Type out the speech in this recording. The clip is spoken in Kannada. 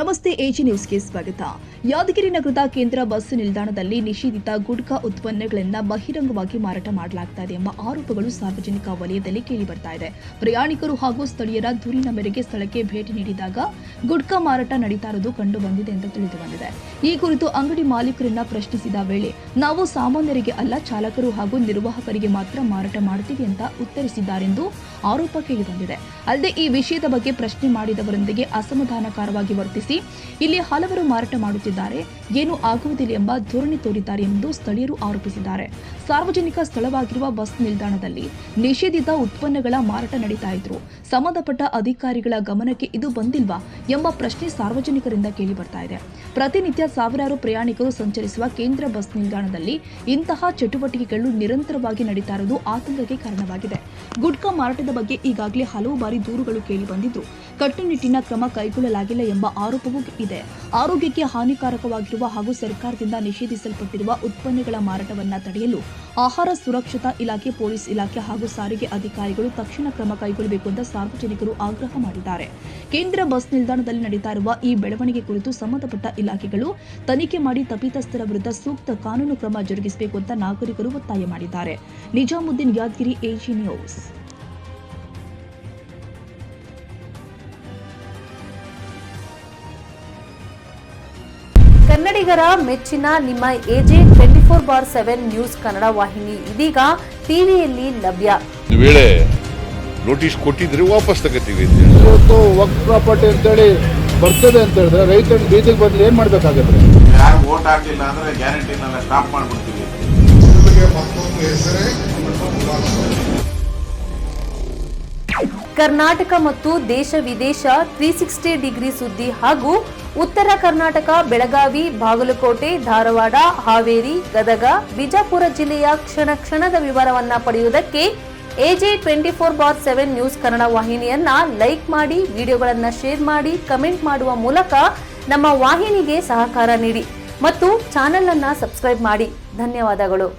ನಮಸ್ತೆ ಎಜಿ ನ್ಯೂಸ್ಗೆ ಸ್ವಾಗತ. ಯಾದಗಿರಿ ನಗರದ ಕೇಂದ್ರ ಬಸ್ ನಿಲ್ದಾಣದಲ್ಲಿ ನಿಷೇಧಿತ ಗುಟ್ಕಾ ಉತ್ಪನ್ನಗಳನ್ನು ಬಹಿರಂಗವಾಗಿ ಮಾರಾಟ ಮಾಡಲಾಗ್ತಾ ಇದೆ ಎಂಬ ಆರೋಪಗಳು ಸಾರ್ವಜನಿಕ ವಲಯದಲ್ಲಿ ಕೇಳಿಬರ್ತಾ ಇದೆ. ಪ್ರಯಾಣಿಕರು ಹಾಗೂ ಸ್ಥಳೀಯರ ದೂರಿನ ಮೇರೆಗೆ ಸ್ಥಳಕ್ಕೆ ಭೇಟಿ ನೀಡಿದಾಗ ಗುಟ್ಕಾ ಮಾರಾಟ ನಡೀತಾ ಇರೋದು ಕಂಡು ಬಂದಿದೆ ಎಂದು ತಿಳಿದು ಬಂದಿದೆ. ಈ ಕುರಿತು ಅಂಗಡಿ ಮಾಲೀಕರನ್ನ ಪ್ರಶ್ನಿಸಿದ ವೇಳೆ ನಾವು ಸಾಮಾನ್ಯರಿಗೆ ಅಲ್ಲ, ಚಾಲಕರು ಹಾಗೂ ನಿರ್ವಾಹಕರಿಗೆ ಮಾತ್ರ ಮಾರಾಟ ಮಾಡುತ್ತೀವಿ ಅಂತ ಉತ್ತರಿಸಿದ್ದಾರೆಂದು ಆರೋಪ ಕೇಳಿಬಂದಿದೆ. ಅಲ್ಲದೆ ಈ ವಿಷಯದ ಬಗ್ಗೆ ಪ್ರಶ್ನೆ ಮಾಡಿದವರೊಂದಿಗೆ ಅಸಮಾಧಾನಕರವಾಗಿ ವರ್ತಿಸಿ ಇಲ್ಲಿ ಹಲವರು ಮಾರಾಟ ಮಾಡುತ್ತಿದ್ದಾರೆ, ಏನೂ ಆಗುವುದಿಲ್ಲ ಎಂಬ ಧೋರಣೆ ತೋರಿದ್ದಾರೆ ಎಂದು ಸ್ಥಳೀಯರು ಆರೋಪಿಸಿದ್ದಾರೆ. ಸಾರ್ವಜನಿಕ ಸ್ಥಳವಾಗಿರುವ ಬಸ್ ನಿಲ್ದಾಣದಲ್ಲಿ ನಿಷೇಧಿತ ಉತ್ಪನ್ನಗಳ ಮಾರಾಟ ನಡೀತಾ ಇದ್ರು, ಸಂಬಂಧಪಟ್ಟ ಅಧಿಕಾರಿಗಳ ಗಮನಕ್ಕೆ ಇದು ಬಂದಿಲ್ವಾ ಎಂಬ ಪ್ರಶ್ನೆ ಸಾರ್ವಜನಿಕರಿಂದ ಕೇಳಿ ಬರ್ತಾ ಇದೆ. ಪ್ರತಿನಿತ್ಯ ಸಾವಿರಾರು ಪ್ರಯಾಣಿಕರು ಸಂಚರಿಸುವ ಕೇಂದ್ರ ಬಸ್ ನಿಲ್ದಾಣದಲ್ಲಿ ಇಂತಹ ಚಟುವಟಿಕೆಗಳು ನಿರಂತರವಾಗಿ ನಡೀತಾ ಇರುವುದು ಆತಂಕಕ್ಕೆ ಕಾರಣವಾಗಿದೆ. ಗುಟ್ಕಾ ಮಾರಾಟದ ಬಗ್ಗೆ ಈಗಾಗಲೇ ಹಲವು ಬಾರಿ ದೂರುಗಳು ಕೇಳಿ ಬಂದಿದ್ದು, ಕಟ್ಟುನಿಟ್ಟಿನ ಕ್ರಮ ಕೈಗೊಳ್ಳಲಾಗಿಲ್ಲ ಎಂಬ ಆರೋಪವೂ ಇದೆ. ಆರೋಗ್ಯಕ್ಕೆ ಹಾನಿಕಾರಕವಾಗಿರುವ ಹಾಗೂ ಸರ್ಕಾರದಿಂದ ನಿಷೇಧಿಸಲ್ಪಟ್ಟಿರುವ ಉತ್ಪನ್ನಗಳ ಮಾರಾಟವನ್ನು ತಡೆಯಲು ಆಹಾರ ಸುರಕ್ಷತಾ ಇಲಾಖೆ, ಪೊಲೀಸ್ ಇಲಾಖೆ ಹಾಗೂ ಸಾರಿಗೆ ಅಧಿಕಾರಿಗಳು ತಕ್ಷಣ ಕ್ರಮ ಕೈಗೊಳ್ಳಬೇಕು ಎಂದು ಸಾರ್ವಜನಿಕರು ಆಗ್ರಹ ಮಾಡಿದ್ದಾರೆ. ಕೇಂದ್ರ ಬಸ್ ನಿಲ್ದಾಣದಲ್ಲಿ ನಡೀತಾ ಇರುವ ಈ ಬೆಳವಣಿಗೆ ಕುರಿತು ಸಂಬಂಧಪಟ್ಟ ಇಲಾಖೆಗಳು ತನಿಖೆ ಮಾಡಿ ತಪ್ಪಿತಸ್ಥರ ವಿರುದ್ಧ ಸೂಕ್ತ ಕಾನೂನು ಕ್ರಮ ಜರುಗಿಸಬೇಕು ಅಂತ ನಾಗರಿಕರು ಒತ್ತಾಯ ಮಾಡಿದ್ದಾರೆ. Nizamuddin, Yadgiri, AG news. ಕನ್ನಡಿಗರ ಮೆಚ್ಚಿನ ನಿಮ್ಮ ಎಜೆ 24/7 ನ್ಯೂಸ್ ಕನ್ನಡ ವಾಹಿನಿ ಇದೀಗ ಟಿವಿಯಲ್ಲಿ ಲಭ್ಯ. ವೇಳೆ ನೋಟಿಸ್ ಕೊಟ್ಟಿದ್ರೆ ವಾಪಸ್ ತಗೋತೀವಿ. ಇವತ್ತು ವಕ್ಫ್ ಪ್ರಾಪರ್ಟಿ ಅಂತೇಳಿ ಬರ್ತದೆ ಅಂತ ಹೇಳಿದ್ರೆ ರೈತರು ಬೀದಿಗೆ ಬದಲು ಏನ್ ಮಾಡ್ಬೇಕಾಗತ್ತೆ? ಯಾರು ವೋಟ್ ಹಾಕಿಲ್ಲ ಅಂದ್ರೆ ಗ್ಯಾರಂಟಿನೆಲ್ಲ ಸ್ಟಾಪ್ ಮಾಡ್ಬಿಡ್ತೀವಿ. ಕರ್ನಾಟಕ ಮತ್ತು ದೇಶ ವಿದೇಶ 360 ಡಿಗ್ರಿ ಸುದ್ದಿ ಹಾಗೂ ಉತ್ತರ ಕರ್ನಾಟಕ, ಬೆಳಗಾವಿ, ಬಾಗಲಕೋಟೆ, ಧಾರವಾಡ, ಹಾವೇರಿ, ಗದಗ, ಬಿಜಾಪುರ ಜಿಲ್ಲೆಯ ಕ್ಷಣ ಕ್ಷಣದ ವಿವರವನ್ನ ಪಡೆಯುವುದಕ್ಕೆ ಎಜೆ 24/7 ನ್ಯೂಸ್ ಕನ್ನಡ ವಾಹಿನಿಯನ್ನ ಲೈಕ್ ಮಾಡಿ, ವಿಡಿಯೋಗಳನ್ನ ಶೇರ್ ಮಾಡಿ, ಕಮೆಂಟ್ ಮಾಡುವ ಮೂಲಕ ನಮ್ಮ ವಾಹಿನಿಗೆ ಸಹಕಾರ ನೀಡಿ ಮತ್ತು ಚಾನೆಲ್ ಅನ್ನ ಸಬ್ಸ್ಕ್ರೈಬ್ ಮಾಡಿ. ಧನ್ಯವಾದಗಳು.